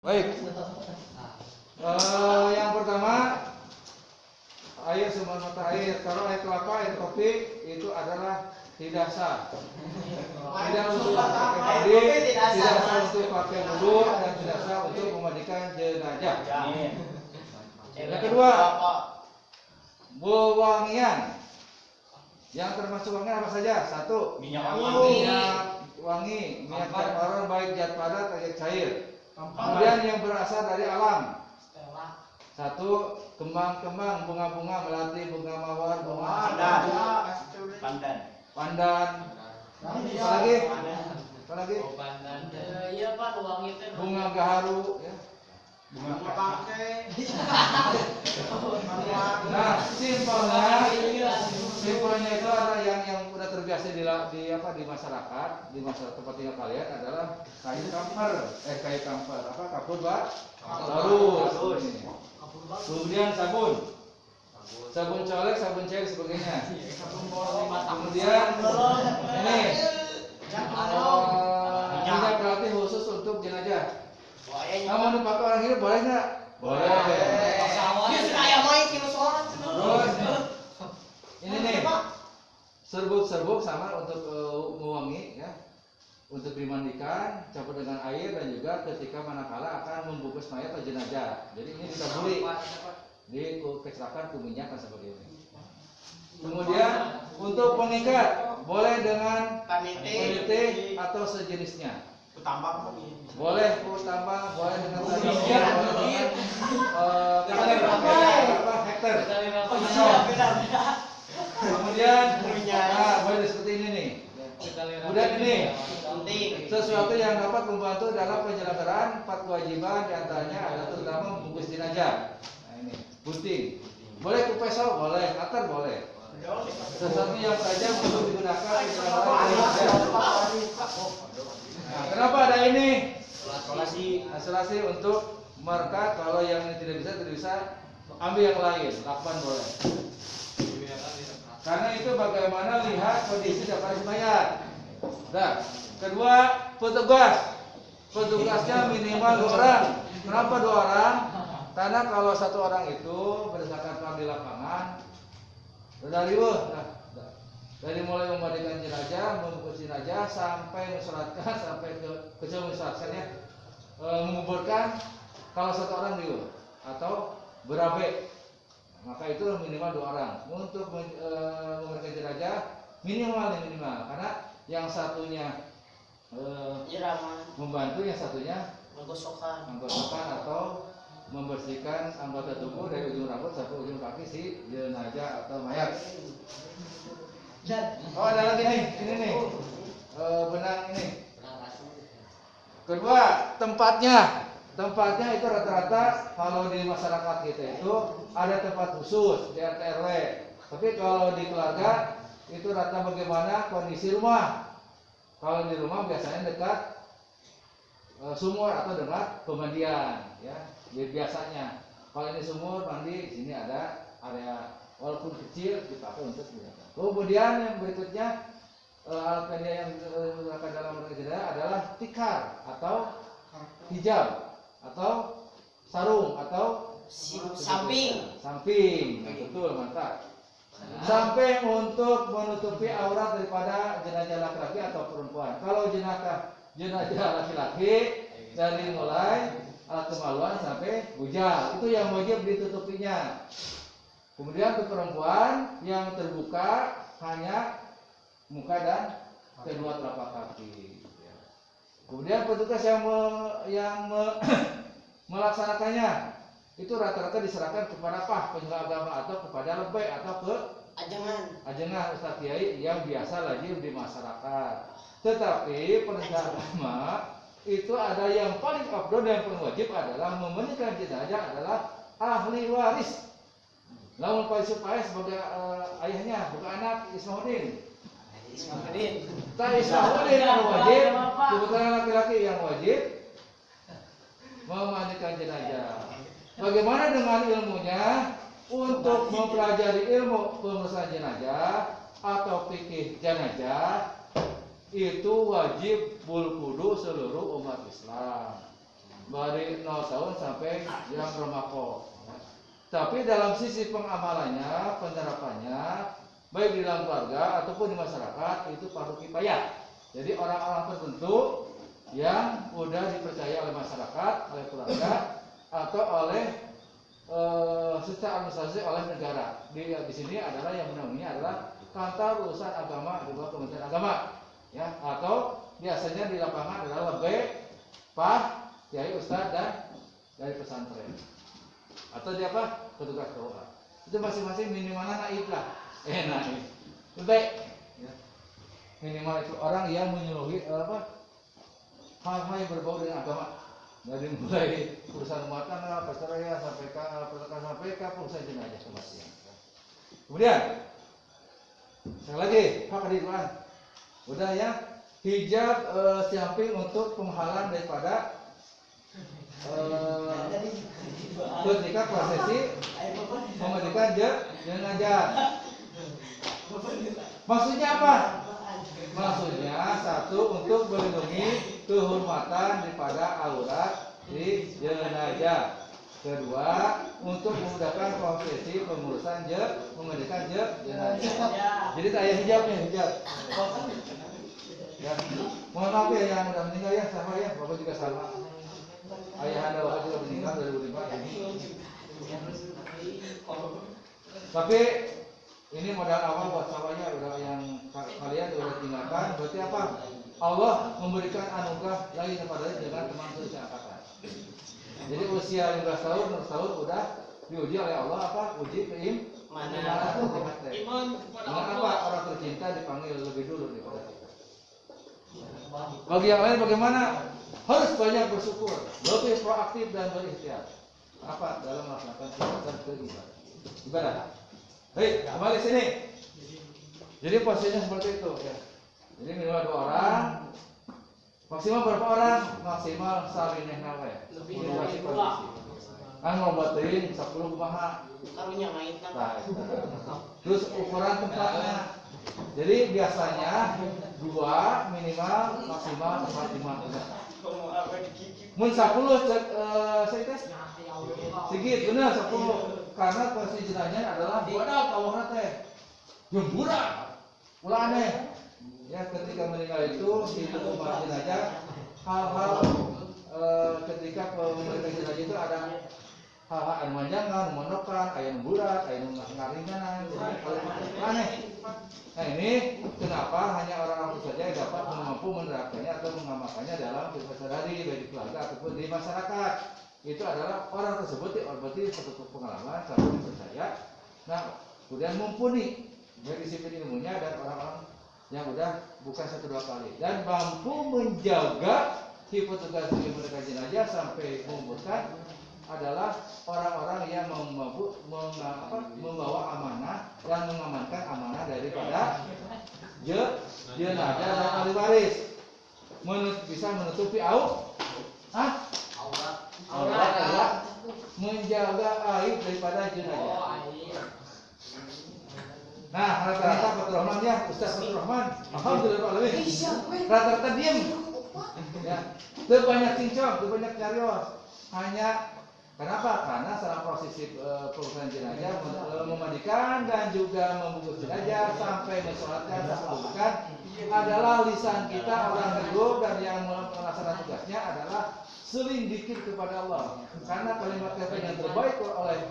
Baik. Yang pertama, air sumber mata air. Kalau air kelapa, air kopi itu adalah tidak sah. Tidak untuk pakai mandi, tidak sah untuk pakai wudu, dan tidak sah untuk memandikan jenazah. Yang kedua, wewangian. Yang termasuk wangian apa saja? Satu, minyak wangi, minyak jatparan baik zat padat atau cair. Kemudian yang berasal dari alam. Satu, kembang-kembang, bunga-bunga, melati, bunga mawar, bunga pandan. Apa lagi? Iya Pak, wangi teh. Bunga gaharu, ya. bunga pakai. Nah, simpelnya itu adalah yang udah terbiasa di masyarakat, di masyarakat tempat tinggal kalian adalah kayu kamper, kapur baru. Kemudian sabun colek, sabun cair sebagainya. Kemudian ini minyak melati khusus untuk jenazah. Kamu pakai orang hidup boleh nggak? Boleh. Terus ini nih, serbuk sama untuk mewangi, ya, untuk dimandikan, campur dengan air, dan juga ketika manakala akan membungkus mayat atau jenazah. Jadi ini ditaburi, dikecilkan ke minyak dan sebagainya. Kemudian untuk pengikat boleh dengan peniti atau sejenisnya. Boleh tambang, boleh dengan tali, hektar. Kemudian boleh seperti ini nih. Kemudian ini sesuatu yang dapat membantu dalam penyelenggaraan 4 kewajiban, diantaranya adalah terutama membungkus jenazah. Nah ini gunting, boleh pisau, boleh atar, boleh. Sesuatu yang tajam untuk digunakan penyelenggaraan jenazah. Nah, kenapa ada ini? Isolasi untuk marka. Kalau yang ini tidak bisa ambil yang lain, lakban boleh. Karena itu bagaimana lihat kondisi daftar mayat. Nah, kedua, petugasnya minimal 2 orang. Kenapa 2 orang? Karena kalau 1 orang itu berdasarkan plan di lapangan dari mulai memandikan jenazah, membungkus jenazah, sampai mensolatkan, sampai menguburkan. Kalau 1 orang riuh atau berabe, maka itu minimal 2 orang untuk memandikan jenazah, minimal, karena yang satunya membantu, yang satunya menggosokkan atau membersihkan anggota tubuh dari ujung rambut sampai ujung kaki si jenazah atau mayat. Oh, ada lagi nih, ini nih, benang ini. Kedua, tempatnya itu rata-rata kalau di masyarakat kita itu ada tempat khusus di RT RW. Tapi kalau di keluarga itu rata bagaimana kondisi rumah. Kalau di rumah biasanya dekat sumur atau dekat pemandian, ya. Biasanya kalau ini sumur mandi, di sini ada area walaupun kecil dipakai untuk jenazah. Kemudian yang berikutnya alat media yang digunakan dalam jenazah adalah tikar atau hijab atau sarung atau samping. Nah, betul, mantap. Samping untuk menutupi aurat daripada jenazah laki-laki atau perempuan. Kalau jenazah laki-laki dari mulai alat kemaluan sampai bujal, itu yang wajib ditutupinya. Kemudian untuk perempuan yang terbuka hanya muka dan kedua telapak kaki. Kemudian petugas yang melaksanakannya itu rata-rata diserahkan kepada penyelenggara agama atau kepada lebay atau ke ajengan Ustaz Kiai yang biasa lazim di masyarakat. Tetapi penegak agama itu ada yang paling afdol dan paling wajib adalah memandikan jenazah adalah ahli waris. Namun Pak Yusuf sebagai ayahnya, bukan anak Ismahuddin. Tak Ismahuddin yang wajib, kebetulan laki-laki yang wajib memandikan jenazah. Bagaimana dengan ilmunya? Untuk mempelajari ilmu pengurusan jenazah atau fikih jenazah itu wajib kudu seluruh umat Islam. dari 0 tahun sampai yang remaja. Tapi dalam sisi pengamalannya, penerapannya, baik di dalam keluarga ataupun di masyarakat itu fardu kifayah. Jadi orang-orang tertentu yang sudah dipercaya oleh masyarakat, oleh keluarga, atau oleh secara administrasi oleh negara. Di sini adalah yang menaunginya adalah kantor urusan agama di bawah Kementerian Agama, ya. Atau biasanya di lapangan adalah lebih pak, kiai, ustadz dan dari pesantren. Atau dia apa? Petugas KUA. Itu masing-masing minimalnya naib lah. Naib. Lebih ya. Minimal itu orang yang menyuluhi hal-hal yang berbau dengan agama. Dari mulai urusan rumah tangga, perceraian sampai ke urusan jenazah kematian. Kemudian sekali lagi hak kehidupan. Udah ya, hijab samping untuk penghalang daripada ketika prosesi memandikan jenazah. Maksudnya apa? Maksudnya satu, untuk melindungi kehormatan daripada aurat di jenazah. Kedua, untuk memudahkan prosesi pengurusan memandikan jenazah. Jadi tak ada hijabnya, hijab. Ya. Mohon maaf ya yang udah meninggal ya, sama ya, bapak juga sama. Ayah anda bapak juga meninggal 2005. Tapi ini modal awal buat sawahnya udah yang kalian udah tinggalkan. Berarti apa? Allah memberikan anugerah lagi kepada dengan teman seangkatan. Jadi usia 15 tahun, 16 tahun udah diuji oleh Allah apa? Uji keimanan. Mengapa orang tercinta dipanggil lebih dulu daripada kita? Bagi yang lain bagaimana? Harus banyak bersyukur, lebih proaktif dan berikhtiar. Apa? Dalam melaksanakan kegiatan ibadah. Baik, kembali sini. Jadi posisinya seperti itu ya. Jadi minimal 2 orang. Maksimal berapa orang? Maksimal salineh nawe. Lebih dari 2. Kan ngobatin 10 kumaha. Karunya main Nah, terus ukuran tempatnya. Jadi biasanya 2 minimal, maksimal 4-5. Mun 10 saya tes. Sigit benar 10. Karena posisi jenazahnya adalah budak kawahna teh. Jemburan. Ulah aneh. Ya ketika meninggal itu di rumah jenazah hal-hal ketika pemeriksaan jenazah itu ada hal-hal anu manjangan, mondokan, aya nu budak, aya nu ngaringanan, aneh. Nah ini kenapa hanya orang-orang saja yang dapat mampu menerapkannya atau mengamalkannya dalam kehidupan sehari-hari baik di keluarga ataupun di masyarakat. Itu adalah orang tersebut berarti satu pengalaman, satu percaya. Nah, kemudian mumpuni dari disiplin ilmunya dan orang-orang yang udah bukan 1-2 kali dan mampu menjaga si petugas memandikan jenazah sampai menguburkan adalah orang-orang yang membawa amanah dan mengamankan amanah daripada jenazah dan ahli waris. Bisa menutupi aurat adalah menjaga aib daripada jenazah. Nah, rata-rata Fatur Rahman ya, Ustaz Fatur Rahman, alhamdulillah, rata-rata diem. Ya, terbanyak cincong, terbanyak carios. Hanya kenapa? Karena salah prosesi pengurusan jenazah memandikan dan juga membungkus jenazah sampai mensolatkan sampai membuka adalah lisan kita orang hidup dan yang melaksanakan tugasnya adalah selindikir kepada Allah. Karena kalimat yang terbaik oleh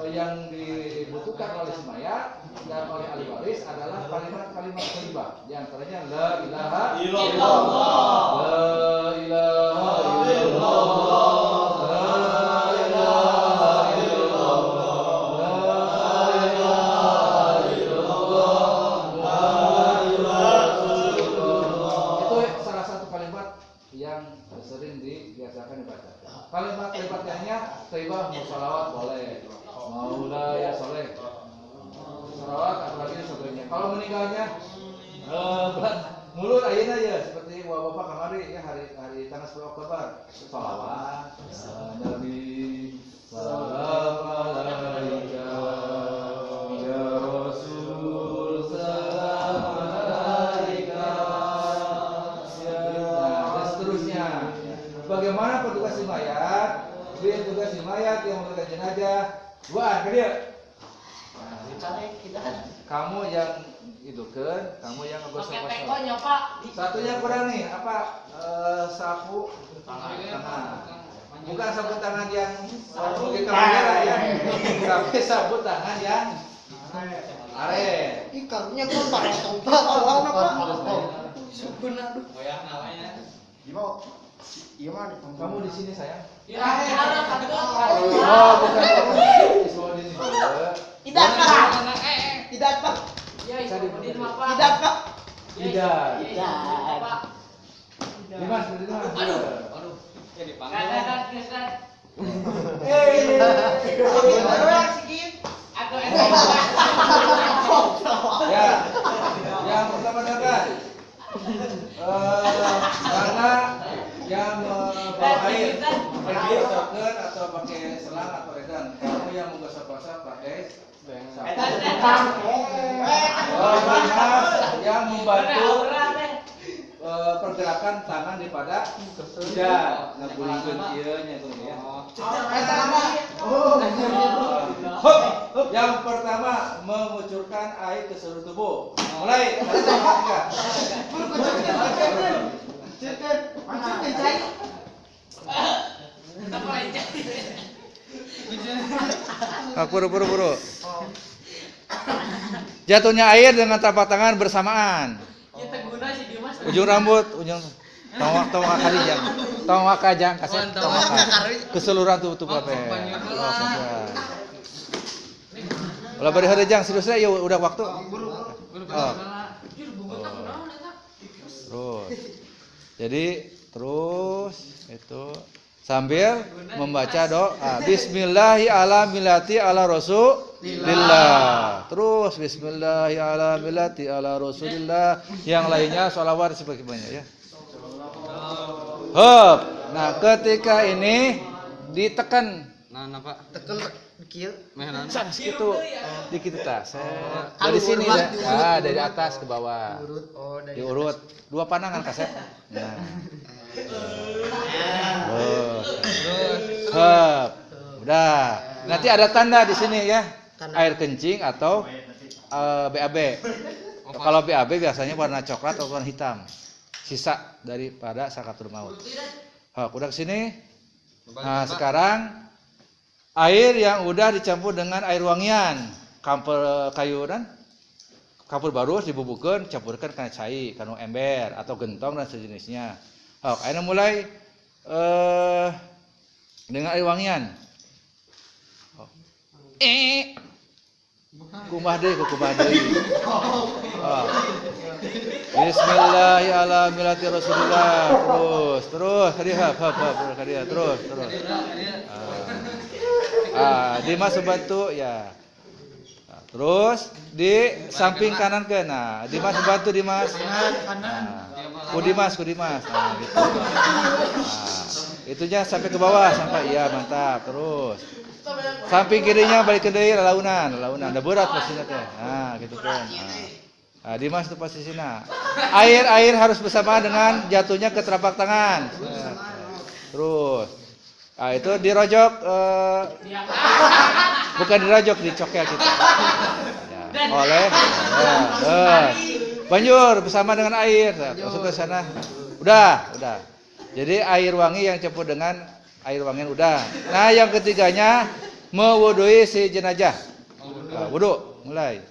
yang dibutuhkan oleh si mayat dan oleh ahli waris adalah kalimat-kalimat thayyibah. Di antaranya la ilaha illallah, la ilaha illallah, la ilaha illallah, la ilaha illallah, Muhammadur Rasulullah. Itu salah satu kalimat yang sering dibiasakan dibaca. Kalimat lainnya thayyibah, musholawat boleh. Maula ya soleh, salawat apalagi sebagainya. Kalau meninggalnya mulut ayeuna ya seperti bapak kamari ya hari tanggal 10 Oktober salawat Nabi salam alaika ya Rasul salam alaika dan seterusnya. Bagaimana Kemana petugas di mayat? Tugas di mayat yang memberikan jenazah. Dua, ke dia. Kamu yang hidukan, kamu yang ngegosok-gosok. Satunya kurang nih, apa? Sapu tangan. Bukan sapu tangan yang pakai kamera ya, tapi sapu tangan yang are. Ikannya kok parah tombak awalnya Pak. Sebenarnya. Iya mah. Kamu di sini sayang? Oh, bukan kamu di sini. Tidak Pak. Tidak Pak. Tidak Pak. Tidak. Tidak. Dimas, Dimas. Aduh. Jadi panggil. Ya, yang pertama-tama karena yang membawa air pakai token atau pakai selang atau redan, kamu yang menggosok-gosok pakai sapu. Dimas yang membantu pergerakan tangan daripada tidak ngabulikeun ieu nya tuh ya. Yang pertama mengucurkan air ke seluruh tubuh. Mulai. Buru. Jatuhnya air dengan telapak tangan bersamaan. Ujung rambut, tongak kalijang. Tongak kajang kasih tongak keseluruhan tubuh apa. Kalau bari harejang seriusnya ya udah waktu. Terus. Jadi terus itu sambil membaca doa Bismillahi ala millati ala rasulillah. Terus Bismillahi ala millati ala rasulillah. Yang lainnya sholawat sebagainya ya. Hop. Nah, ketika ini ditekan. Nah, Pak. Tekel kieu. Sans gitu. Dikit tas. Dari sini ya. Dari atas ke bawah. Diurut. Dua panangan kasep. Nah. Hop. Udah. Nanti ada tanda di sini ya. Air kencing atau BAB. Kalau BAB biasanya warna coklat atau warna hitam. Sisa daripada sakaratul maut. Hop, udah kesini. Nah, sekarang air yang udah dicampur dengan air wangian, kampur kayu dan kampur baru dibubuhkan, campurkan kana cai, kana ember atau gentong dan sejenisnya. Hop, airnya mulai dengan air wangian. Kumah deui. Bismillahirrahmanirrahim. Terus kadieu terus. Dimas bantu ya. Nah, terus di samping kanan ke. Nah, Dimas bantu Dimas. Ku Dimas. Nah, gitu. Itunya sampai ke bawah sampai ya mantap. Terus samping kirinya balik ke deui lalaunan. Ada berat pastinya teh. Nah, gitu kan. Nah, Dimas itu posisinya. Air harus bersamaan dengan jatuhnya ke telapak tangan. Terus. Nah, itu dirojok bukan dirojok, dicokel gitu. Ya, oleh. Banjur bersama dengan air. Masuk ke sana. Udah. Jadi air wangi yang campur dengan air wangian udah. Nah, yang ketiganya mewudui si jenazah. Nah, wudu mulai.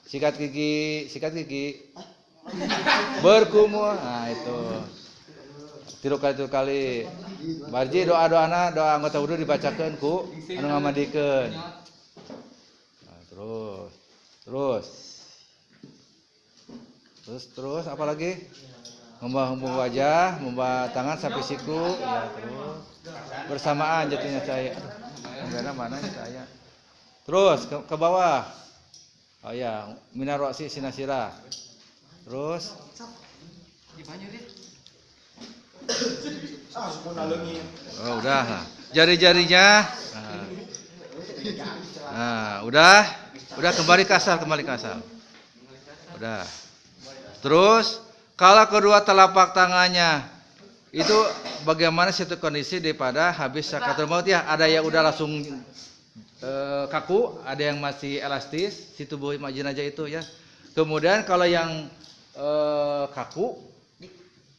Sikat gigi. Berkumur. Nah, itu. Tilu kali. Barji doa anggota wudu dibacakeun ku anu ngamadikeun. Nah, terus apa lagi? Membah wajah, membah tangan sampai siku, ya terus bersamaan jatuhnya cahaya. Enggak mana nih cahaya. Terus ke bawah. Oh ya, minar roksi sinasira. Terus oh, udah. Jari-jarinya. Nah, udah kembali ke asal. Udah. Terus kalau kedua telapak tangannya itu bagaimana situ kondisi daripada habis sakaratul maut ya. Ada yang udah langsung kaku, ada yang masih elastis si tubuh mak jenazah itu ya. Kemudian kalau yang kaku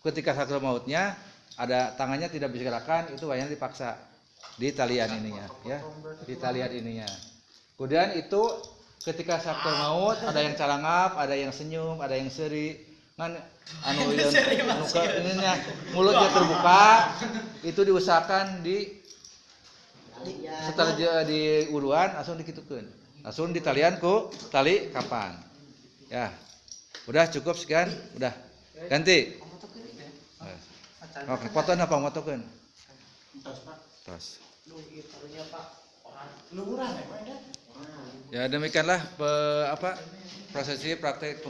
ketika sakaratul mautnya ada tangannya tidak bisa gerakan, itu wayangnya dipaksa di talian ininya ya, di talian ininya. Kemudian itu ketika sakaratul maut ada yang calangap, ada yang senyum, ada yang seri. Kan anu yang ininya mulutnya terbuka, itu diusahakan setelah di uruan langsung dikitukeun. Langsung ditalian ku tali kapan. Ya. Udah cukup sekian, udah. Ganti. Oke, foto apa motokeun? Tos. Ya demikianlah prosesi praktek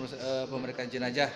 pemeriksaan jenazah.